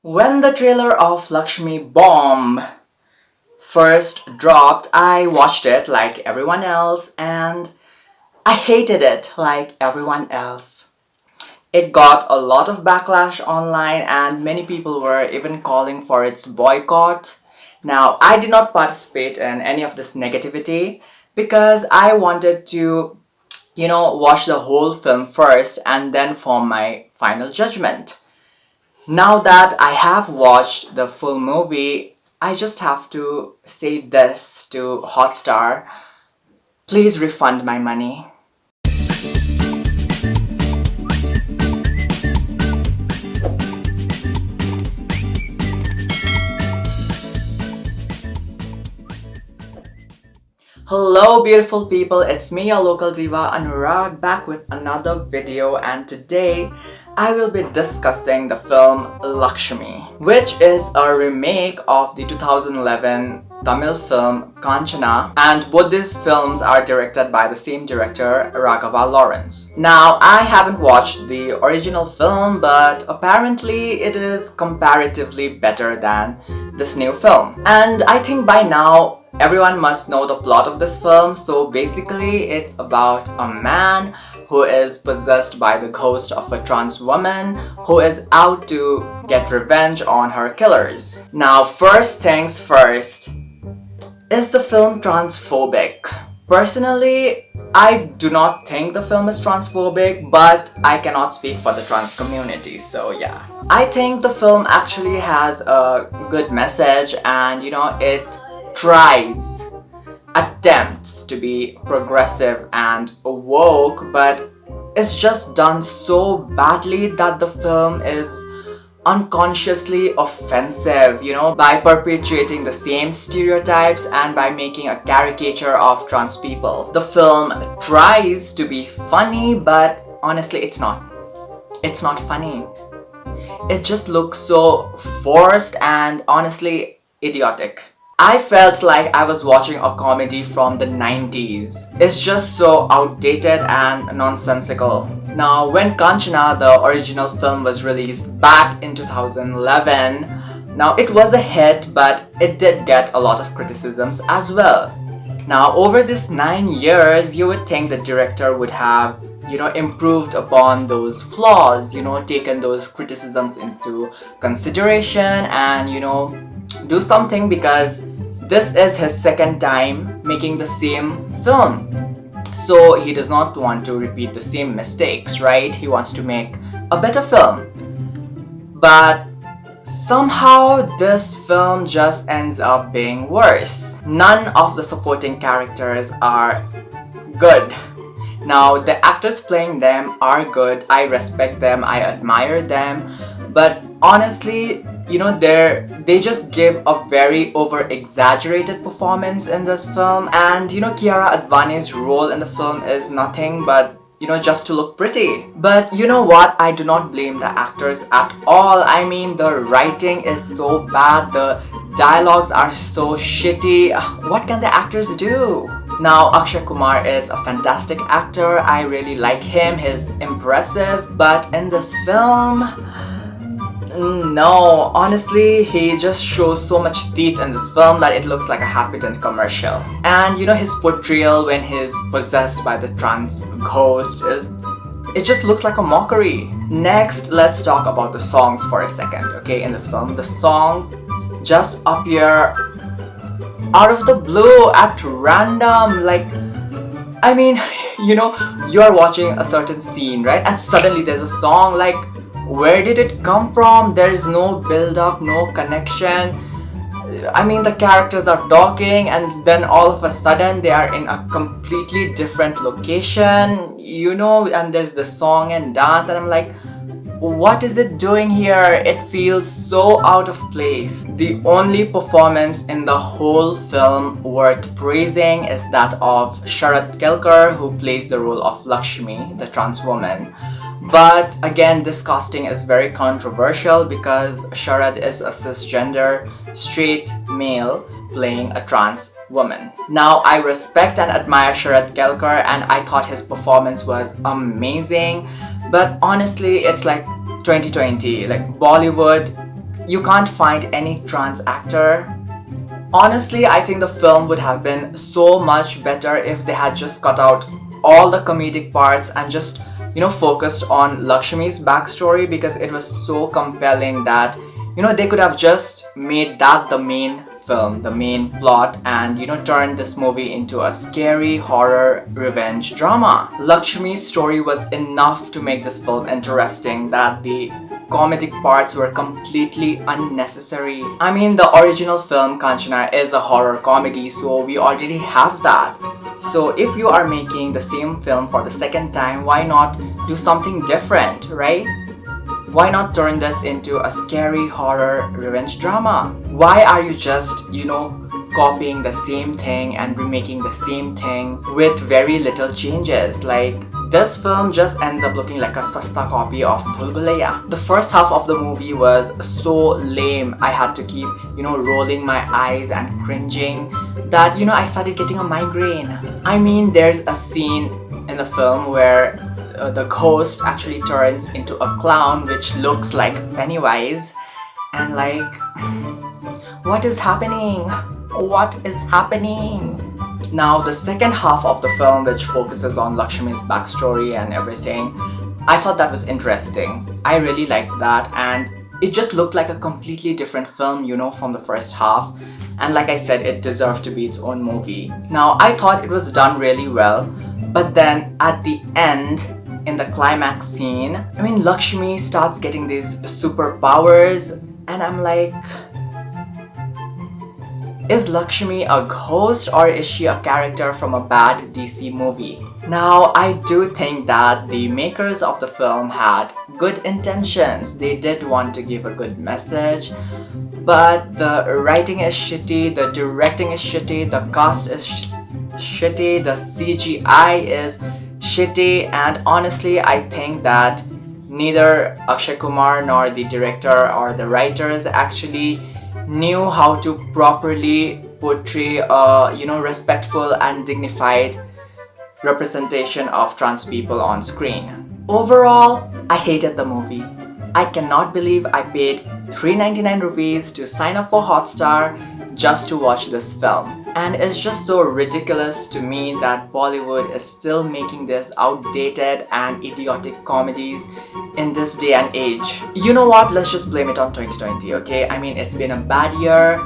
When the trailer of Lakshmi Bomb first dropped, I watched it like everyone else and I hated it like everyone else. It got a lot of backlash online and many people were even calling for its boycott. Now, I did not participate in any of this negativity because I wanted to, watch the whole film first and then form my final judgment. Now that I have watched the full movie, I just have to say this to Hotstar. Please refund my money. Hello beautiful people, it's me your local diva Anurag back with another video, and today I will be discussing the film Lakshmi, which is a remake of the 2011 Tamil film Kanchana, and both these films are directed by the same director, Raghava Lawrence. Now, I haven't watched the original film, but apparently it is comparatively better than this new film. And I think by now everyone must know the plot of this film. So basically it's about a man who is possessed by the ghost of a trans woman who is out to get revenge on her killers. Now, first things first, is the film transphobic? Personally, I do not think the film is transphobic, but I cannot speak for the trans community, so yeah. I think the film actually has a good message and it attempts to be progressive and woke, but it's just done so badly that the film is unconsciously offensive, by perpetuating the same stereotypes and by making a caricature of trans people. The film tries to be funny, but honestly it's not. It's not funny. It just looks so forced and honestly idiotic. I felt like I was watching a comedy from the 90s. It's just so outdated and nonsensical. Now, when Kanchana, the original film, was released back in 2011, now it was a hit, but it did get a lot of criticisms as well. Now, over these 9 years, you would think the director would have improved upon those flaws, taken those criticisms into consideration and, do something, because this is his second time making the same film. So he does not want to repeat the same mistakes, right? He wants to make a better film. But somehow this film just ends up being worse. None of the supporting characters are good. Now, the actors playing them are good. I respect them, I admire them, but honestly, they just give a very over-exaggerated performance in this film, and Kiara Advani's role in the film is nothing but just to look pretty. But you know what? I do not blame the actors at all. I mean, the writing is so bad, the dialogues are so shitty. What can the actors do? Now, Akshay Kumar is a fantastic actor. I really like him. He's impressive. But in this film, no, honestly, he just shows so much teeth in this film that it looks like a Happy Dent commercial. And his portrayal when he's possessed by the trans ghost it just looks like a mockery. Next, let's talk about the songs for a second, okay? In this film, the songs just appear out of the blue at random. Like, I mean, you are watching a certain scene, right? And suddenly there's a song. Like, where did it come from? There is no build-up, no connection. I mean, the characters are talking and then all of a sudden they are in a completely different location, and there's the song and dance, and I'm like, what is it doing here? It feels so out of place. The only performance in the whole film worth praising is that of Sharad Kelkar, who plays the role of Lakshmi, the trans woman. But again, this casting is very controversial because Sharad is a cisgender, straight male playing a trans woman. Now, I respect and admire Sharad Kelkar and I thought his performance was amazing. But honestly, it's like 2020, like Bollywood, you can't find any trans actor. Honestly, I think the film would have been so much better if they had just cut out all the comedic parts and just, focused on Lakshmi's backstory, because it was so compelling that, they could have just made that the main film, the main plot, and turned this movie into a scary horror revenge drama. Lakshmi's story was enough to make this film interesting, that the comedic parts were completely unnecessary. I mean, the original film Kanchana is a horror comedy, so we already have that. So if you are making the same film for the second time, why not do something different, right? Why not turn this into a scary horror revenge drama? Why are you just, copying the same thing and remaking the same thing with very little changes? Like, this film just ends up looking like a sasta copy of Bhul Bhulaiya. The first half of the movie was so lame. I had to keep, rolling my eyes and cringing that, I started getting a migraine. I mean, there's a scene in the film where the ghost actually turns into a clown which looks like Pennywise, and like, what is happening? What is happening? Now, the second half of the film, which focuses on Lakshmi's backstory and everything, I thought that was interesting. I really liked that, and it just looked like a completely different film, from the first half. And like I said, it deserved to be its own movie. Now, I thought it was done really well, but then at the end, in the climax scene, I mean, Lakshmi starts getting these superpowers, and I'm like, is Lakshmi a ghost, or is she a character from a bad DC movie? Now, I do think that the makers of the film had good intentions. They did want to give a good message, but the writing is shitty, the directing is shitty, the cast is shitty, the CGI is shitty, and honestly, I think that neither Akshay Kumar nor the director or the writers actually knew how to properly portray a, respectful and dignified representation of trans people on screen. Overall, I hated the movie. I cannot believe I paid 399 rupees to sign up for Hotstar just to watch this film. And it's just so ridiculous to me that Bollywood is still making this outdated and idiotic comedies in this day and age. You know what? Let's just blame it on 2020, okay? I mean, it's been a bad year.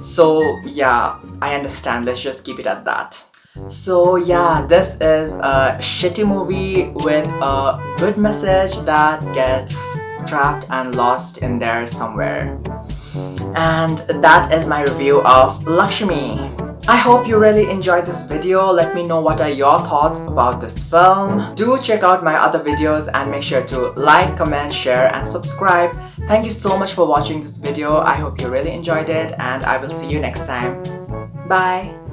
So yeah, I understand. Let's just keep it at that. So yeah, this is a shitty movie with a good message that gets trapped and lost in there somewhere. And that is my review of Lakshmi. I hope you really enjoyed this video. Let me know what are your thoughts about this film. Do check out my other videos and make sure to like, comment, share and subscribe. Thank you so much for watching this video. I hope you really enjoyed it, and I will see you next time. Bye!